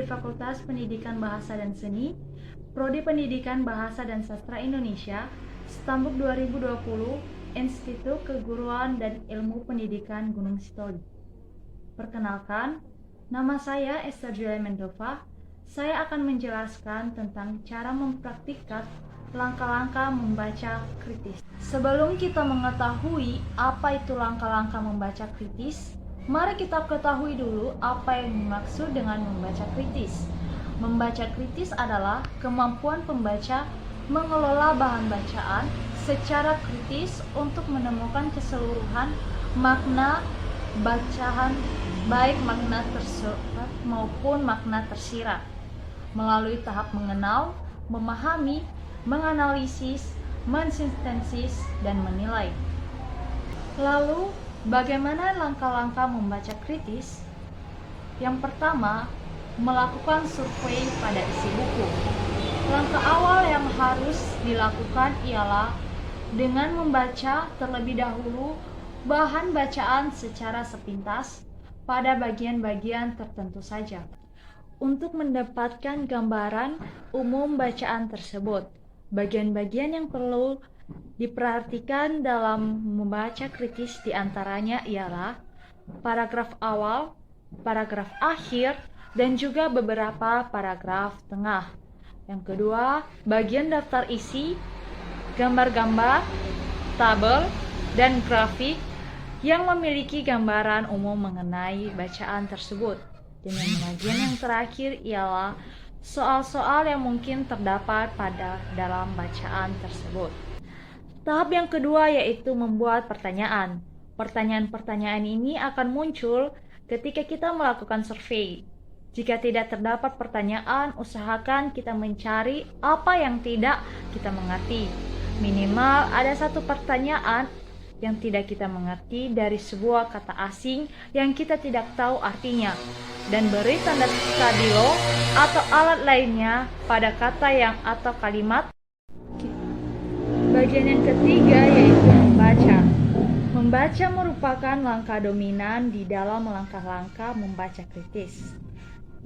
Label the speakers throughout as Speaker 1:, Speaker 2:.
Speaker 1: Fakultas Pendidikan Bahasa dan Seni, Prodi Pendidikan Bahasa dan Sastra Indonesia, Stambuk 2020, Institut Keguruan dan Ilmu Pendidikan Gunung Sitoli. Perkenalkan, nama saya Esther Julia Mendova. Saya akan menjelaskan tentang cara mempraktikkan langkah-langkah membaca kritis. Sebelum kita mengetahui apa itu langkah-langkah membaca kritis, mari kita ketahui dulu apa yang dimaksud dengan membaca kritis. Membaca kritis adalah kemampuan pembaca mengelola bahan bacaan secara kritis untuk menemukan keseluruhan makna bacaan, baik makna tersurat maupun makna tersirat, melalui tahap mengenal, memahami, menganalisis, mensintesis, dan menilai. Lalu, bagaimana langkah-langkah membaca kritis? Yang pertama, melakukan survei pada isi buku. Langkah awal yang harus dilakukan ialah dengan membaca terlebih dahulu bahan bacaan secara sepintas pada bagian-bagian tertentu saja, untuk mendapatkan gambaran umum bacaan tersebut. Bagian-bagian yang perlu diperhatikan dalam membaca kritis diantaranya ialah paragraf awal, paragraf akhir, dan juga beberapa paragraf tengah. Yang kedua, bagian daftar isi, gambar-gambar, tabel, dan grafik yang memiliki gambaran umum mengenai bacaan tersebut. Dan yang bagian yang terakhir ialah soal-soal yang mungkin terdapat pada dalam bacaan tersebut. Tahap yang kedua yaitu membuat pertanyaan. Pertanyaan-pertanyaan ini akan muncul ketika kita melakukan survei. Jika tidak terdapat pertanyaan, usahakan kita mencari apa yang tidak kita mengerti. Minimal ada satu pertanyaan yang tidak kita mengerti dari sebuah kata asing yang kita tidak tahu artinya, dan beri tanda stabilo atau alat lainnya pada kata yang atau kalimat. Bagian yang ketiga yaitu membaca. Membaca merupakan langkah dominan di dalam langkah-langkah membaca kritis.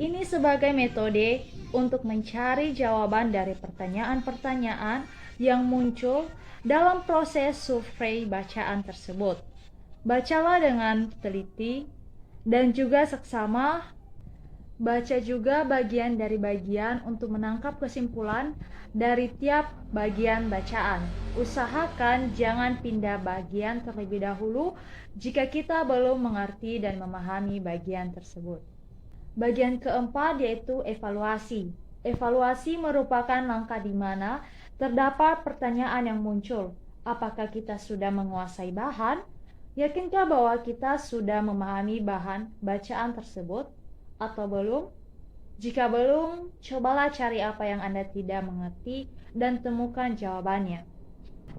Speaker 1: Ini sebagai metode untuk mencari jawaban dari pertanyaan-pertanyaan yang muncul dalam proses survei bacaan tersebut. Bacalah dengan teliti dan juga seksama. Baca juga bagian dari bagian untuk menangkap kesimpulan dari tiap bagian bacaan. Usahakan jangan pindah bagian terlebih dahulu jika kita belum mengerti dan memahami bagian tersebut. Bagian keempat yaitu evaluasi. Evaluasi merupakan langkah di mana terdapat pertanyaan yang muncul. Apakah kita sudah menguasai bahan? Yakinkah bahwa kita sudah memahami bahan bacaan tersebut? Atau belum? Jika belum, cobalah cari apa yang Anda tidak mengerti dan temukan jawabannya.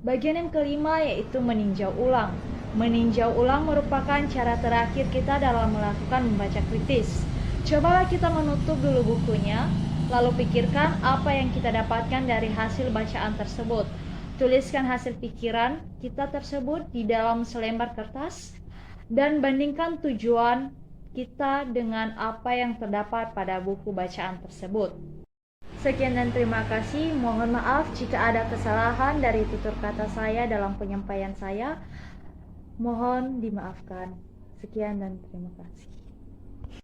Speaker 1: Bagian yang kelima yaitu meninjau ulang. Meninjau ulang merupakan cara terakhir kita dalam melakukan membaca kritis. Cobalah kita menutup dulu bukunya, lalu pikirkan apa yang kita dapatkan dari hasil bacaan tersebut. Tuliskan hasil pikiran kita tersebut di dalam selembar kertas dan bandingkan tujuan kita dengan apa yang terdapat pada buku bacaan tersebut. Sekian dan terima kasih. Mohon maaf jika ada kesalahan dari tutur kata saya dalam penyampaian saya. Mohon dimaafkan. Sekian dan terima kasih.